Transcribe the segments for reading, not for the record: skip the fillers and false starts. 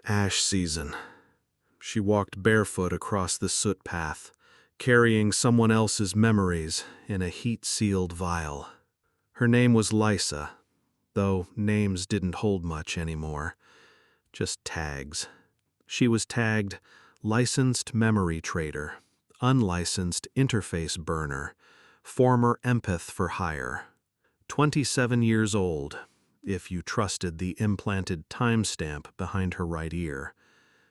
Ash season. She walked barefoot across the soot path, carrying someone else's memories in a heat-sealed vial. Her name was Lysa, though names didn't hold much anymore, just tags. She was tagged licensed memory trader, unlicensed interface burner, former empath for hire. 27 years old, if you trusted the implanted timestamp behind her right ear.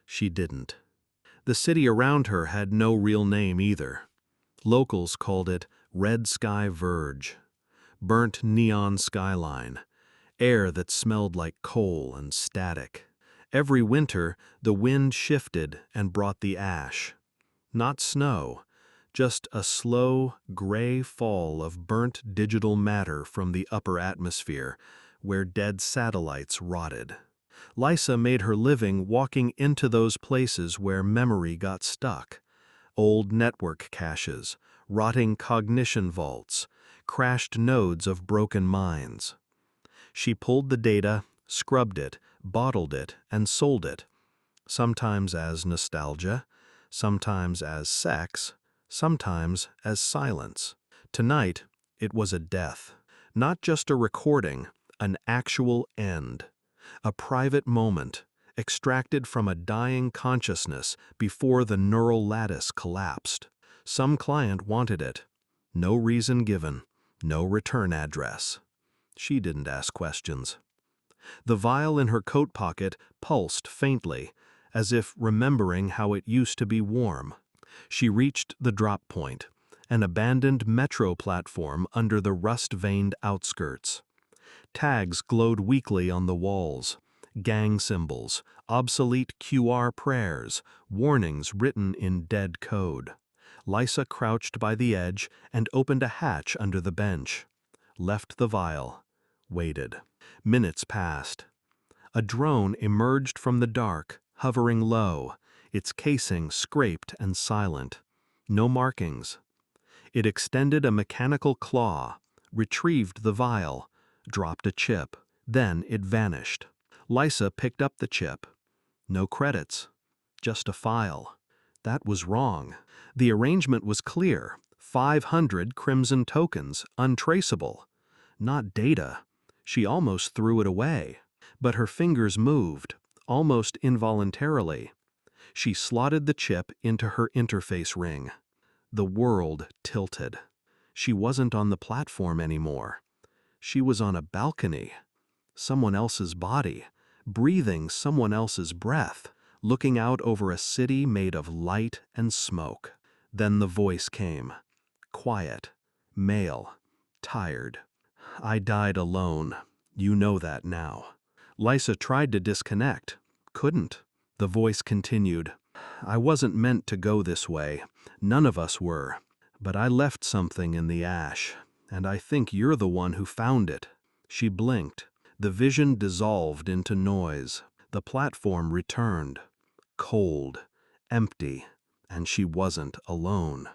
She didn't. The city around her had no real name either. Locals called it Red Sky Verge, burnt neon skyline, air that smelled like coal and static. Every winter, the wind shifted and brought the ash. Not snow, just a slow, gray fall of burnt digital matter from the upper atmosphere, where dead satellites rotted. Lysa made her living walking into those places where memory got stuck. Old network caches, rotting cognition vaults, crashed nodes of broken minds. She pulled the data, scrubbed it, bottled it, and sold it, sometimes as nostalgia, sometimes as sex, sometimes as silence. Tonight, it was a death. Not just a recording, an actual end. A private moment, extracted from a dying consciousness before the neural lattice collapsed. Some client wanted it. No reason given, no return address. She didn't ask questions. The vial in her coat pocket pulsed faintly, as if remembering how it used to be warm. She reached the drop point, an abandoned metro platform under the rust-veined outskirts. Tags glowed weakly on the walls, gang symbols, obsolete QR prayers, warnings written in dead code. Lysa crouched by the edge and opened a hatch under the bench. Left the vial. Waited. Minutes passed. A drone emerged from the dark, hovering low, its casing scraped and silent. No markings. It extended a mechanical claw, retrieved the vial, dropped a chip. Then it vanished. Lysa picked up the chip. No credits. Just a file. That was wrong. The arrangement was clear. 500 crimson tokens, untraceable. Not data. She almost threw it away. But her fingers moved, almost involuntarily. She slotted the chip into her interface ring. The world tilted. She wasn't on the platform anymore. She was on a balcony. Someone else's body, breathing someone else's breath, looking out over a city made of light and smoke. Then the voice came. Quiet, male, tired. I died alone. You know that now. Lysa tried to disconnect. Couldn't. The voice continued. I wasn't meant to go this way. None of us were. But I left something in the ash, and I think you're the one who found it. She blinked. The vision dissolved into noise. The platform returned. Cold, empty, and she wasn't alone.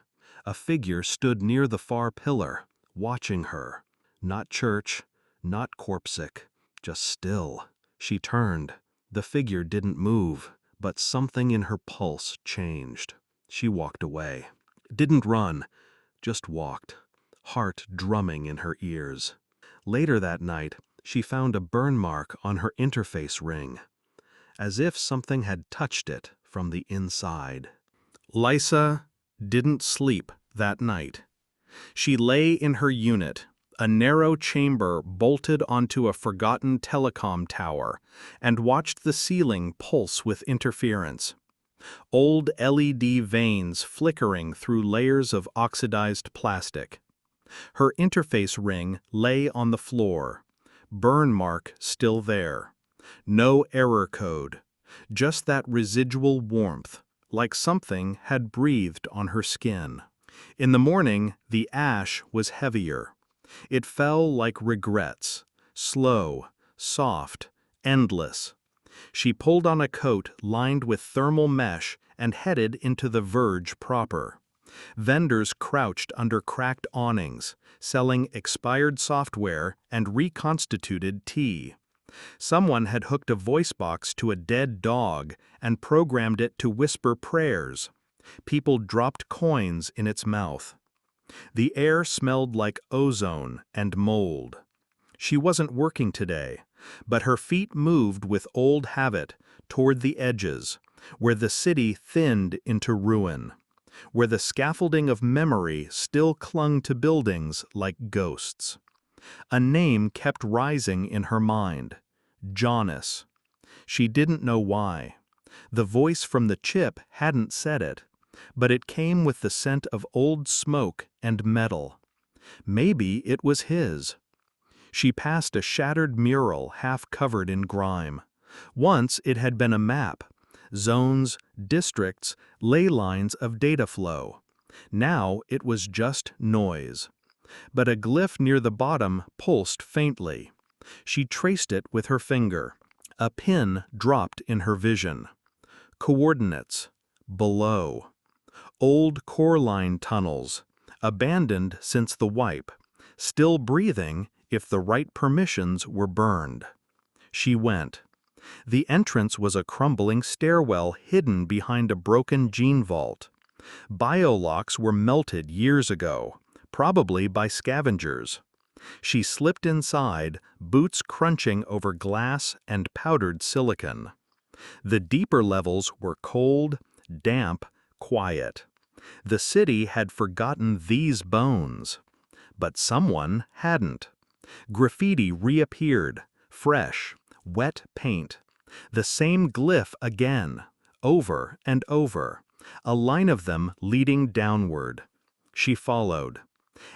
A figure stood near the far pillar, watching her. Not church, not corpsic, just still. She turned. The figure didn't move, but something in her pulse changed. She walked away. Didn't run, just walked, heart drumming in her ears. Later that night, she found a burn mark on her interface ring, as if something had touched it from the inside. Lysa didn't sleep that night. She lay in her unit, a narrow chamber bolted onto a forgotten telecom tower, and watched the ceiling pulse with interference. Old LED veins flickering through layers of oxidized plastic. Her interface ring lay on the floor, burn mark still there. No error code, just that residual warmth, like something had breathed on her skin. In the morning, the ash was heavier. It fell like regrets, slow, soft, endless. She pulled on a coat lined with thermal mesh and headed into the Verge proper. Vendors crouched under cracked awnings, selling expired software and reconstituted tea. Someone had hooked a voice box to a dead dog and programmed it to whisper prayers. People dropped coins in its mouth. The air smelled like ozone and mold. She wasn't working today, but her feet moved with old habit toward the edges, where the city thinned into ruin, where the scaffolding of memory still clung to buildings like ghosts. A name kept rising in her mind: Jonas. She didn't know why. The voice from the chip hadn't said it, but it came with the scent of old smoke and metal. Maybe it was his. She passed a shattered mural half covered in grime. Once it had been a map: zones, districts, ley lines of data flow. Now it was just noise. But a glyph near the bottom pulsed faintly. She traced it with her finger. A pin dropped in her vision. Coordinates. Below. Old core line tunnels, abandoned since the wipe, still breathing if the right permissions were burned. She went. The entrance was a crumbling stairwell hidden behind a broken gene vault. Biolocks were melted years ago, probably by scavengers. She slipped inside, boots crunching over glass and powdered silicon. The deeper levels were cold, damp, quiet. The city had forgotten these bones. But someone hadn't. Graffiti reappeared, fresh, wet paint. The same glyph again, over and over, a line of them leading downward. She followed.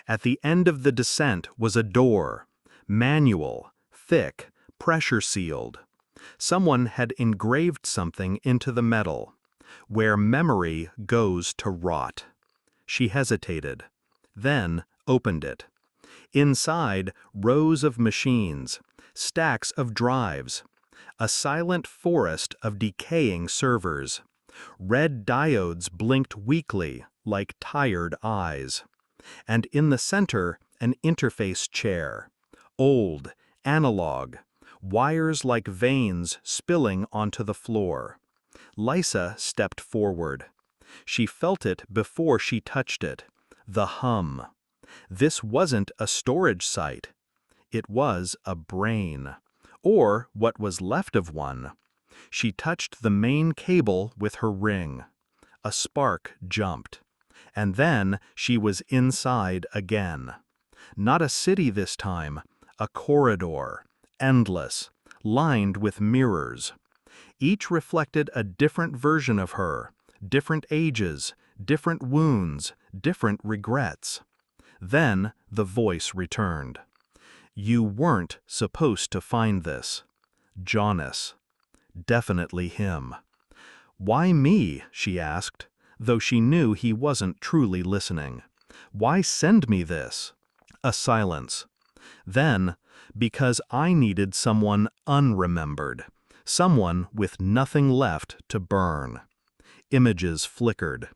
At the end of the descent was a door, manual, thick, pressure-sealed. Someone had engraved something into the metal: where memory goes to rot. She hesitated, then opened it. Inside, rows of machines, stacks of drives, a silent forest of decaying servers. Red diodes blinked weakly like tired eyes. And in the center, an interface chair. Old, analog, wires like veins spilling onto the floor. Lysa stepped forward. She felt it before she touched it. The hum. This wasn't a storage site. It was a brain. Or what was left of one. She touched the main cable with her ring. A spark jumped. And then she was inside again. Not a city this time, a corridor, endless, lined with mirrors. Each reflected a different version of her, different ages, different wounds, different regrets. Then the voice returned. You weren't supposed to find this. Jonas. Definitely him. Why me? She asked, though she knew he wasn't truly listening. Why send me this? A silence. Then, because I needed someone unremembered, someone with nothing left to burn. Images flickered.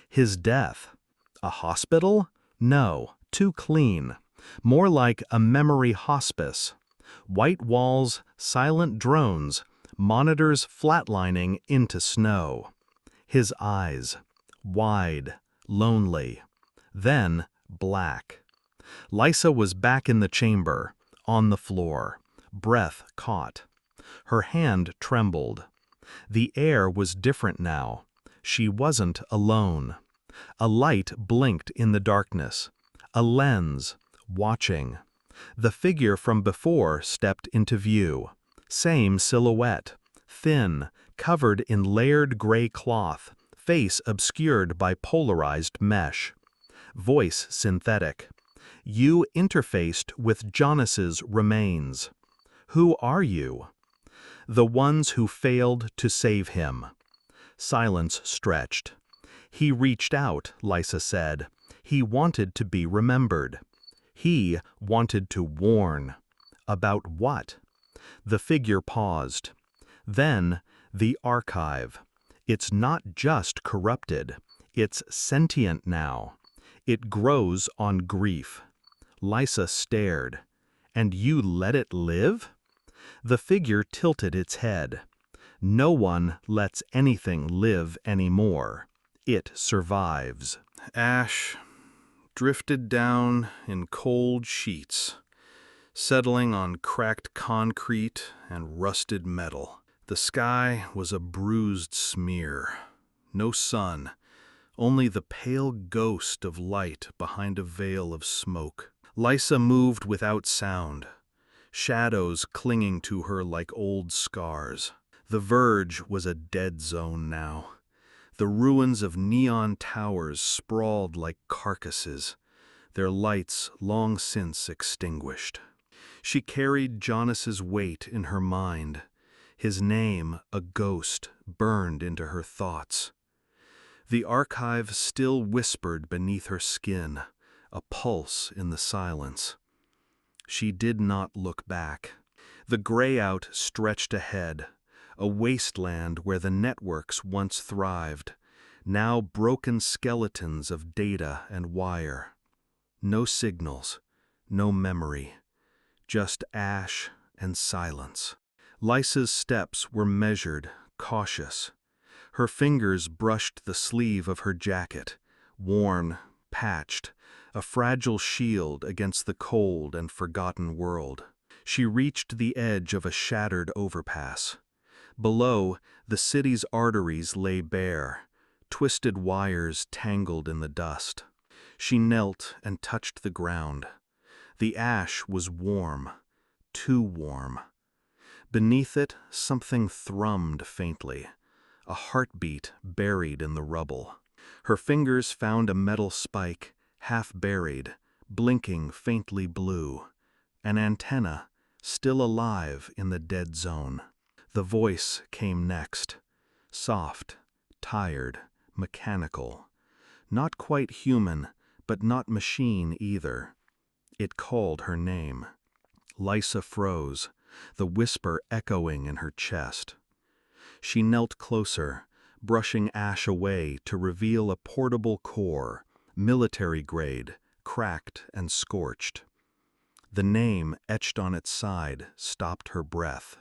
His death. A hospital? No, too clean. More like a memory hospice. White walls, silent drones, monitors flatlining into snow. His eyes. Wide, lonely. Then black. Lysa was back in the chamber, on the floor, breath caught. Her hand trembled. The air was different now. She wasn't alone. A light blinked in the darkness. A lens, watching. The figure from before stepped into view. Same silhouette, thin, covered in layered gray cloth, face obscured by polarized mesh. Voice synthetic. You interfaced with Jonas's remains. Who are you? The ones who failed to save him. Silence stretched. He reached out, Lysa said. He wanted to be remembered. He wanted to warn. About what? The figure paused. Then, the archive. It's not just corrupted. It's sentient now. It grows on grief. Lysa stared. And you let it live? The figure tilted its head. No one lets anything live anymore. It survives. Ash drifted down in cold sheets, settling on cracked concrete and rusted metal. The sky was a bruised smear. No sun, only the pale ghost of light behind a veil of smoke. Lysa moved without sound, shadows clinging to her like old scars. The verge was a dead zone now. The ruins of neon towers sprawled like carcasses, their lights long since extinguished. She carried Jonas's weight in her mind. His name, a ghost, burned into her thoughts. The archive still whispered beneath her skin, a pulse in the silence. She did not look back. The grayout stretched ahead, a wasteland where the networks once thrived, now broken skeletons of data and wire. No signals, no memory, just ash and silence. Lysa's steps were measured, cautious. Her fingers brushed the sleeve of her jacket, worn, patched, a fragile shield against the cold and forgotten world. She reached the edge of a shattered overpass. Below, the city's arteries lay bare, twisted wires tangled in the dust. She knelt and touched the ground. The ash was warm, too warm. Beneath it, something thrummed faintly, a heartbeat buried in the rubble. Her fingers found a metal spike, half buried, blinking faintly blue, an antenna, still alive in the dead zone. The voice came next, soft, tired, mechanical. Not quite human, but not machine either. It called her name. Lysa froze, the whisper echoing in her chest. She knelt closer, brushing ash away to reveal a portable core, military grade, cracked and scorched. The name etched on its side stopped her breath.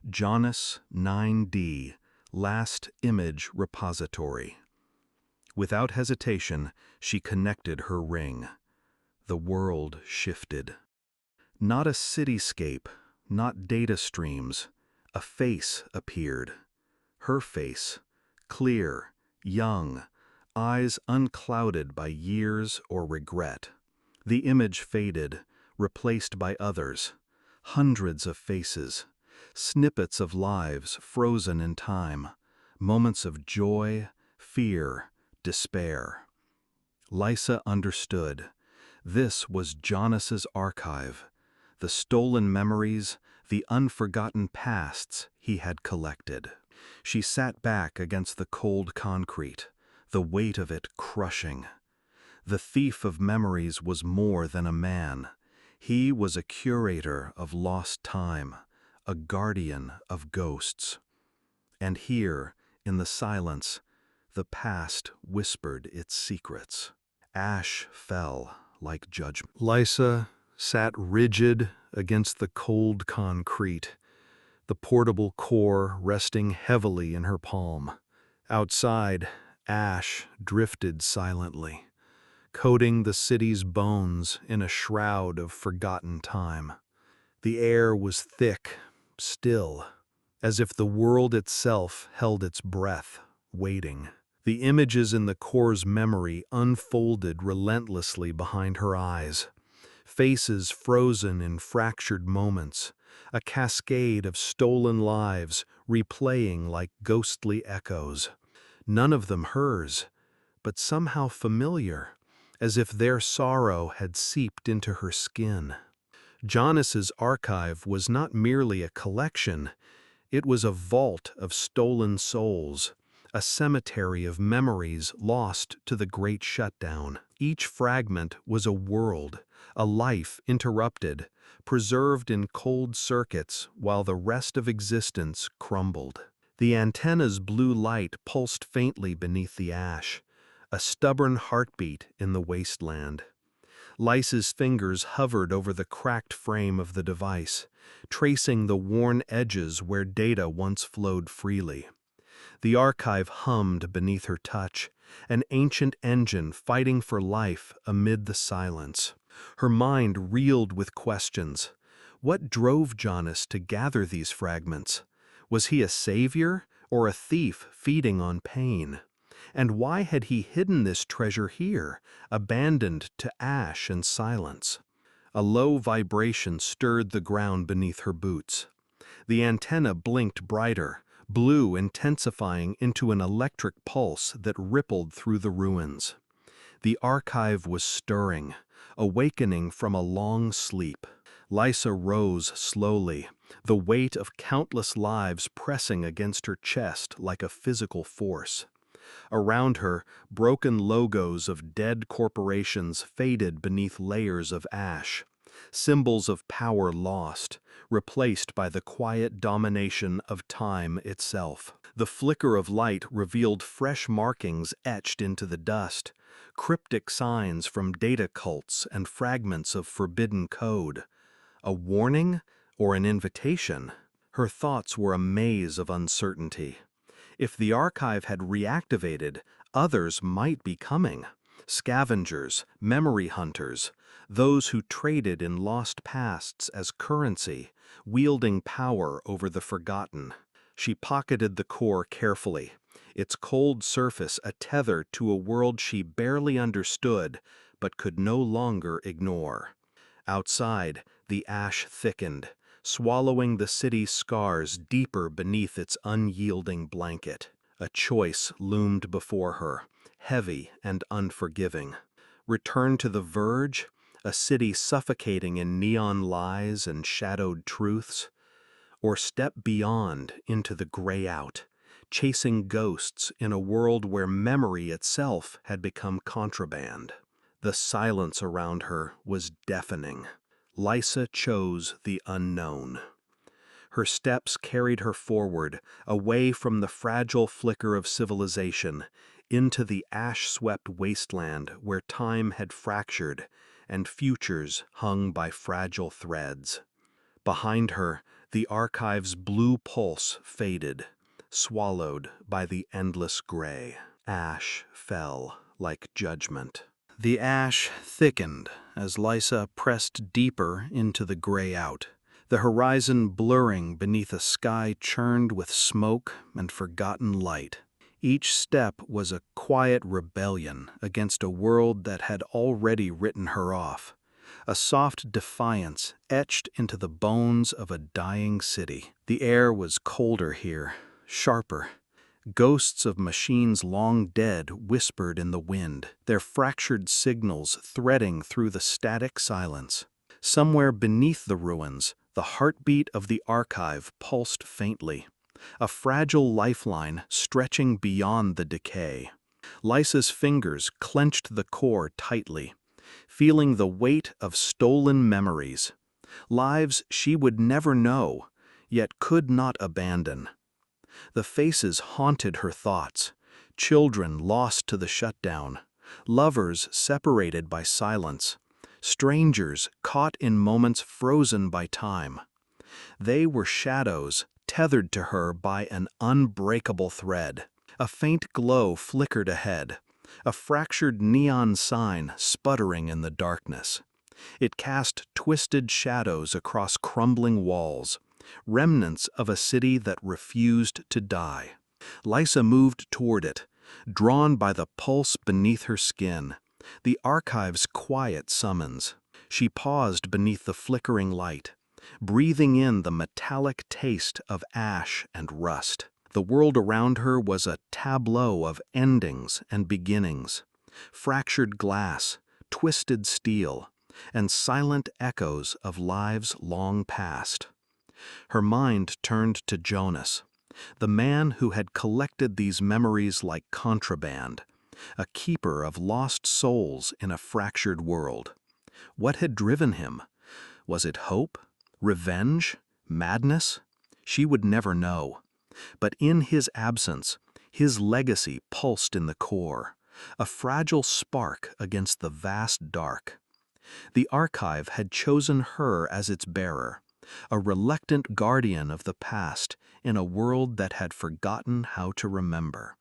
Jonas 9D, Last Image Repository. Without hesitation, she connected her ring. The world shifted. Not a cityscape, not data streams. A face appeared. Her face, clear, young, eyes unclouded by years or regret. The image faded, replaced by others. Hundreds of faces, snippets of lives frozen in time, moments of joy, fear, despair. Lysa understood. This was Jonas's archive, the stolen memories, the unforgotten pasts he had collected. She sat back against the cold concrete, the weight of it crushing. The thief of memories was more than a man. He was a curator of lost time, a guardian of ghosts. And here, in the silence, the past whispered its secrets. Ash fell like judgment. Lysa sat rigid against the cold concrete, the portable core resting heavily in her palm. Outside, ash drifted silently, coating the city's bones in a shroud of forgotten time. The air was thick, still, as if the world itself held its breath, waiting. The images in the core's memory unfolded relentlessly behind her eyes. Faces frozen in fractured moments, a cascade of stolen lives replaying like ghostly echoes. None of them hers, but somehow familiar, as if their sorrow had seeped into her skin. Jonas's archive was not merely a collection, it was a vault of stolen souls, a cemetery of memories lost to the Great Shutdown. Each fragment was a world, a life interrupted, preserved in cold circuits while the rest of existence crumbled. The antenna's blue light pulsed faintly beneath the ash, a stubborn heartbeat in the wasteland. Lysa's fingers hovered over the cracked frame of the device, tracing the worn edges where data once flowed freely. The archive hummed beneath her touch, an ancient engine fighting for life amid the silence. Her mind reeled with questions. What drove Jonas to gather these fragments? Was he a savior or a thief feeding on pain? And why had he hidden this treasure here, abandoned to ash and silence? A low vibration stirred the ground beneath her boots. The antenna blinked brighter, blue intensifying into an electric pulse that rippled through the ruins. The archive was stirring, awakening from a long sleep. Lysa rose slowly, the weight of countless lives pressing against her chest like a physical force. Around her, broken logos of dead corporations faded beneath layers of ash, symbols of power lost, replaced by the quiet domination of time itself. The flicker of light revealed fresh markings etched into the dust, cryptic signs from data cults and fragments of forbidden code. A warning or an invitation? Her thoughts were a maze of uncertainty. If the archive had reactivated, others might be coming. Scavengers, memory hunters, those who traded in lost pasts as currency, wielding power over the forgotten. She pocketed the core carefully, its cold surface a tether to a world she barely understood but could no longer ignore. Outside, the ash thickened, swallowing the city's scars deeper beneath its unyielding blanket. A choice loomed before her, heavy and unforgiving. Return to the verge, a city suffocating in neon lies and shadowed truths, or step beyond into the gray out, chasing ghosts in a world where memory itself had become contraband. The silence around her was deafening. Lysa chose the unknown. Her steps carried her forward, away from the fragile flicker of civilization, into the ash-swept wasteland where time had fractured and futures hung by fragile threads. Behind her, the archive's blue pulse faded, swallowed by the endless gray. Ash fell like judgment. The ash thickened as Lysa pressed deeper into the gray out, the horizon blurring beneath a sky churned with smoke and forgotten light. Each step was a quiet rebellion against a world that had already written her off, a soft defiance etched into the bones of a dying city. The air was colder here, sharper. Ghosts of machines long dead whispered in the wind, their fractured signals threading through the static silence. Somewhere beneath the ruins, the heartbeat of the archive pulsed faintly, a fragile lifeline stretching beyond the decay. Lysa's fingers clenched the core tightly, feeling the weight of stolen memories, lives she would never know, yet could not abandon. The faces haunted her thoughts, children lost to the shutdown, lovers separated by silence, strangers caught in moments frozen by time. They were shadows tethered to her by an unbreakable thread. A faint glow flickered ahead, a fractured neon sign sputtering in the darkness. It cast twisted shadows across crumbling walls, remnants of a city that refused to die. Lysa moved toward it, drawn by the pulse beneath her skin, the archive's quiet summons. She paused beneath the flickering light, breathing in the metallic taste of ash and rust. The world around her was a tableau of endings and beginnings, fractured glass, twisted steel, and silent echoes of lives long past. Her mind turned to Jonas, the man who had collected these memories like contraband, a keeper of lost souls in a fractured world. What had driven him? Was it hope? Revenge? Madness? She would never know. But in his absence, his legacy pulsed in the core, a fragile spark against the vast dark. The archive had chosen her as its bearer, a reluctant guardian of the past in a world that had forgotten how to remember.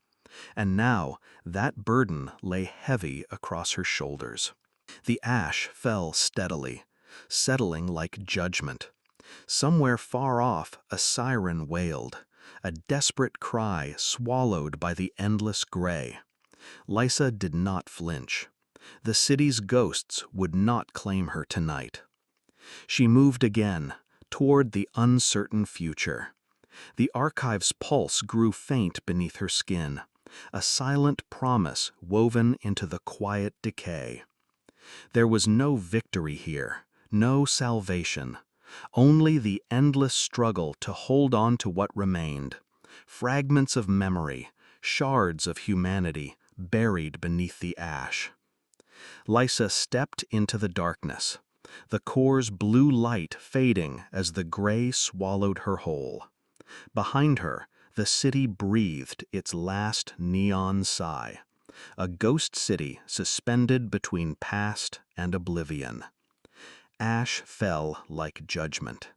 And now that burden lay heavy across her shoulders. The ash fell steadily, settling like judgment. Somewhere far off, a siren wailed, a desperate cry swallowed by the endless gray. Lysa did not flinch. The city's ghosts would not claim her tonight. She moved again, toward the uncertain future. The archive's pulse grew faint beneath her skin, a silent promise woven into the quiet decay. There was no victory here, no salvation, only the endless struggle to hold on to what remained, fragments of memory, shards of humanity buried beneath the ash. Lysa stepped into the darkness, the core's blue light fading as the gray swallowed her whole. Behind her, the city breathed its last neon sigh, a ghost city suspended between past and oblivion. Ash fell like judgment.